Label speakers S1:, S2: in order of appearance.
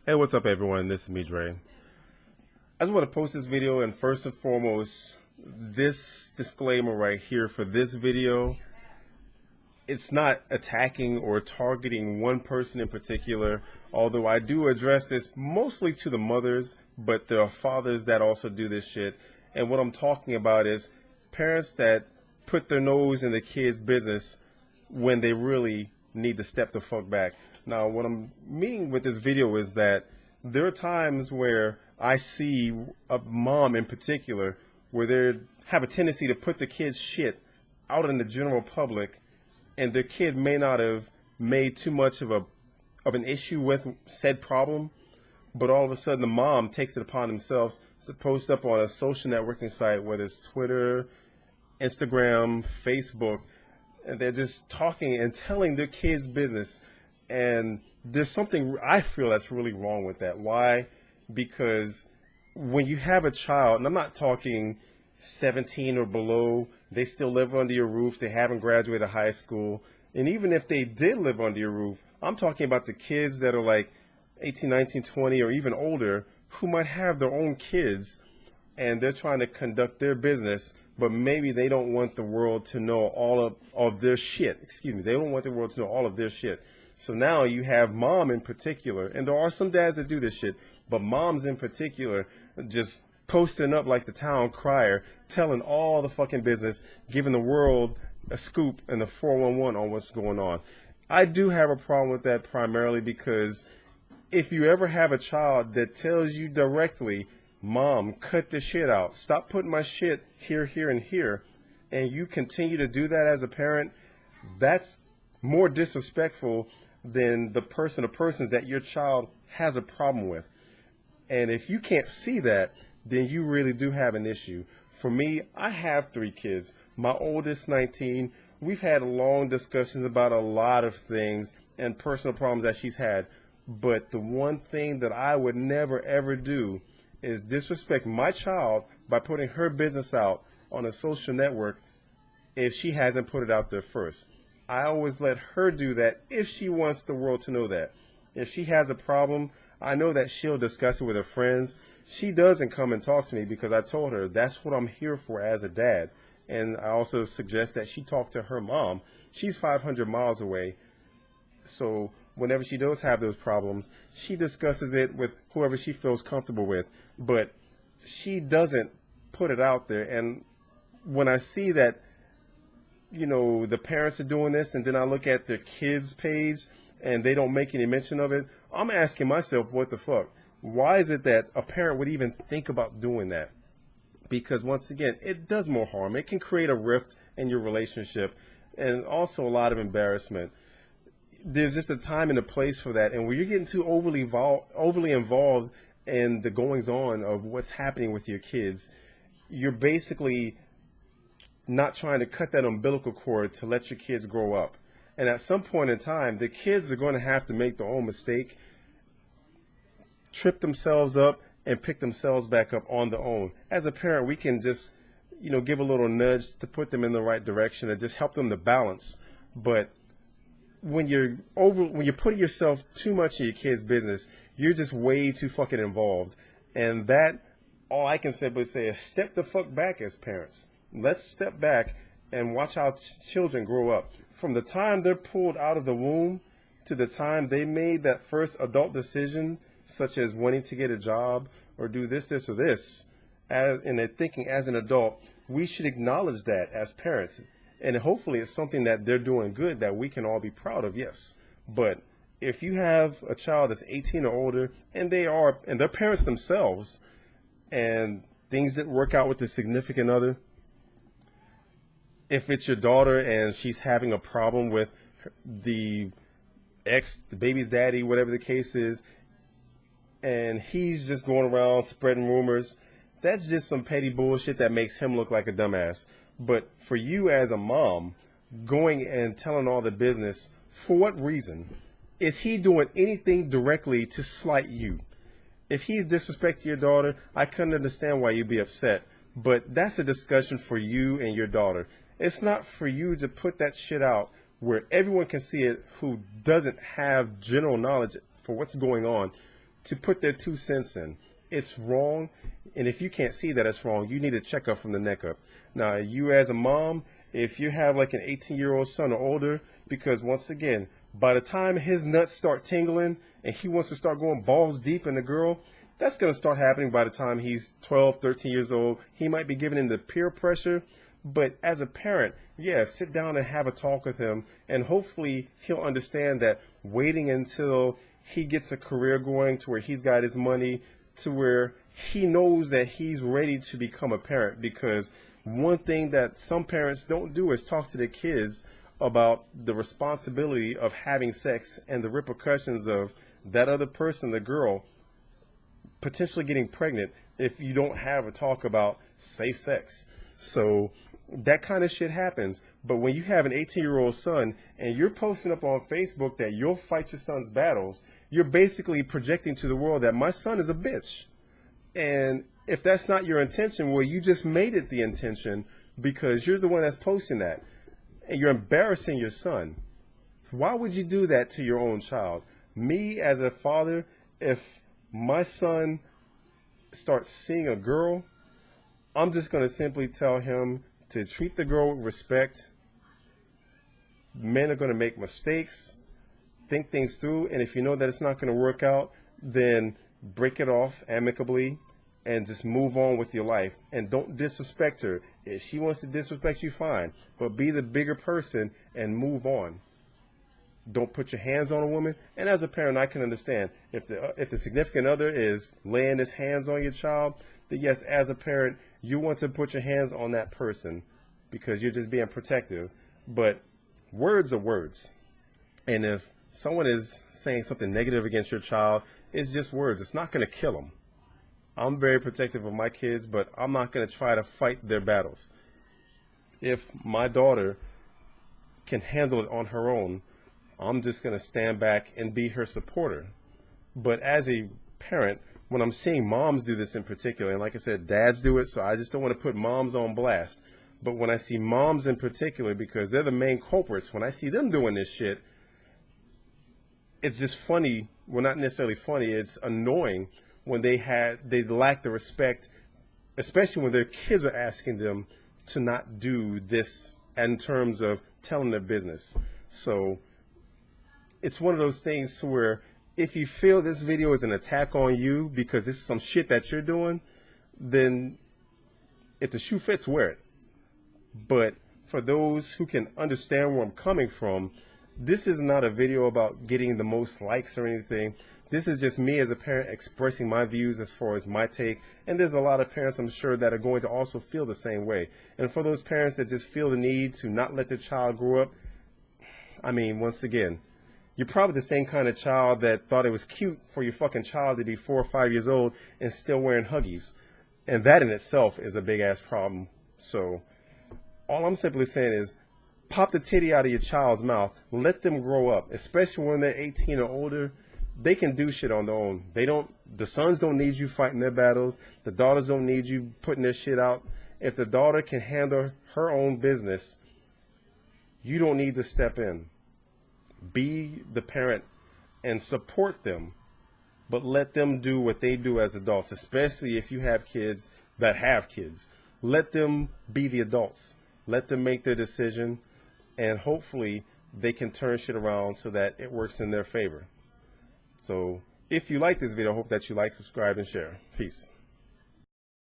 S1: Hey, what's up, everyone? This is me, Dre. I just want to post this video, and first and foremost, this disclaimer right here for this video, it's not attacking or targeting one person in particular, although I do address this mostly to the mothers, but there are fathers that also do this shit. And what I'm talking about is parents that put their nose in the kids' business when they really need to step the fuck back. Now, what I'm meaning with this video is that there are times where I see a mom in particular where they have a tendency to put the kids' shit out in the general public, and their kid may not have made too much of an issue with said problem, but all of a sudden the mom takes it upon themselves to post up on a social networking site, whether it's Twitter, Instagram, Facebook, and they're just talking and telling their kids' business. And there's something I feel that's really wrong with that. Why? Because when you have a child, and I'm not talking 17 or below, they still live under your roof, they haven't graduated high school, and even if they did live under your roof, I'm talking about the kids that are like 18, 19, 20, or even older, who might have their own kids, and they're trying to conduct their business, but maybe they don't want the world to know all of their shit. Excuse me, they don't want the world to know all of their shit. So now you have mom in particular, and there are some dads that do this shit, but moms in particular just posting up like the town crier, telling all the fucking business, giving the world a scoop and the 411 on what's going on. I do have a problem with that primarily because if you ever have a child that tells you directly, Mom, cut the shit out, stop putting my shit here, here, and here, and you continue to do that as a parent, that's more disrespectful than the person or persons that your child has a problem with. And if you can't see that, then you really do have an issue. For me, I have 3 kids. My oldest, 19. We've had long discussions about a lot of things and personal problems that she's had. But the one thing that I would never, ever do is disrespect my child by putting her business out on a social network if she hasn't put it out there first. I always let her do that if she wants the world to know that. If she has a problem, I know that she'll discuss it with her friends. She doesn't come and talk to me because I told her that's what I'm here for as a dad. And I also suggest that she talk to her mom. She's 500 miles away. So whenever she does have those problems, she discusses it with whoever she feels comfortable with. But she doesn't put it out there. And when I see that, you know, the parents are doing this, and then I look at their kids' page and they don't make any mention of it, I'm asking myself, what the fuck? Why is it that a parent would even think about doing that? Because once again, it does more harm. It can create a rift in your relationship and also a lot of embarrassment. There's just a time and a place for that. And when you're getting too overly involved in the goings on of what's happening with your kids, you're basically not trying to cut that umbilical cord to let your kids grow up. And at some point in time, the kids are going to have to make their own mistake, trip themselves up, and pick themselves back up on their own. As a parent, we can just, give a little nudge to put them in the right direction and just help them to balance. But when you're putting yourself too much in your kid's business, you're just way too fucking involved. And that, all I can simply say is step the fuck back as parents. Let's step back and watch how children grow up. From the time they're pulled out of the womb to the time they made that first adult decision, such as wanting to get a job or do this, or this, and they're thinking as an adult, we should acknowledge that as parents. And hopefully it's something that they're doing good that we can all be proud of, yes. But if you have a child that's 18 or older and they're parents themselves, and things didn't work out with the significant other, if it's your daughter and she's having a problem with the baby's daddy, whatever the case is, and he's just going around spreading rumors, that's just some petty bullshit that makes him look like a dumbass. But for you as a mom, going and telling all the business, for what reason? Is he doing anything directly to slight you? If he's disrespecting your daughter, I couldn't understand why you'd be upset. But that's a discussion for you and your daughter. It's not for you to put that shit out where everyone can see it who doesn't have general knowledge for what's going on. to put their 2 cents in. It's wrong. And if you can't see that it's wrong, you need a checkup from the neck up. Now, you as a mom, if you have like an 18-year-old son or older, because once again, by the time his nuts start tingling and he wants to start going balls deep in the girl, that's going to start happening by the time he's 12, 13 years old. He might be giving into peer pressure. But as a parent, yeah, sit down and have a talk with him. And hopefully he'll understand that waiting until he gets a career going to where he's got his money, to where he knows that he's ready to become a parent. Because one thing that some parents don't do is talk to their kids about the responsibility of having sex and the repercussions of that other person, the girl, potentially getting pregnant if you don't have a talk about safe sex. So that kind of shit happens. But when you have an 18-year-old son and you're posting up on Facebook that you'll fight your son's battles, you're basically projecting to the world that my son is a bitch. And if that's not your intention, well, you just made it the intention because you're the one that's posting that. And you're embarrassing your son. Why would you do that to your own child? Me as a father, if my son starts seeing a girl, I'm just going to simply tell him to treat the girl with respect. Men are going to make mistakes. Think things through. And if you know that it's not going to work out, then break it off amicably and just move on with your life. And don't disrespect her. If she wants to disrespect you, fine. But be the bigger person and move on. Don't put your hands on a woman. And as a parent, I can understand if the significant other is laying his hands on your child, then yes, as a parent, you want to put your hands on that person because you're just being protective. But words are words. And if someone is saying something negative against your child, it's just words. It's not going to kill them. I'm very protective of my kids, but I'm not going to try to fight their battles. If my daughter can handle it on her own, I'm just going to stand back and be her supporter. But as a parent, when I'm seeing moms do this in particular, and like I said, dads do it, so I just don't want to put moms on blast. But when I see moms in particular, because they're the main culprits, when I see them doing this shit, it's just funny. Well, not necessarily funny. It's annoying when they lack the respect, especially when their kids are asking them to not do this in terms of telling their business. So it's one of those things to where if you feel this video is an attack on you because this is some shit that you're doing, then if the shoe fits, wear it. But for those who can understand where I'm coming from, this is not a video about getting the most likes or anything. This is just me as a parent expressing my views as far as my take. And there's a lot of parents, I'm sure, that are going to also feel the same way. And for those parents that just feel the need to not let their child grow up, I mean, once again, you're probably the same kind of child that thought it was cute for your fucking child to be 4 or 5 years old and still wearing Huggies. And that in itself is a big-ass problem. So all I'm simply saying is pop the titty out of your child's mouth. Let them grow up, especially when they're 18 or older. They can do shit on their own. The sons don't need you fighting their battles. The daughters don't need you putting their shit out. If the daughter can handle her own business, you don't need to step in. Be the parent and support them, but let them do what they do as adults, especially if you have kids that have kids. Let them be the adults. Let them make their decision, and hopefully they can turn shit around so that it works in their favor. So if you like this video, I hope that you like, subscribe, and share. Peace.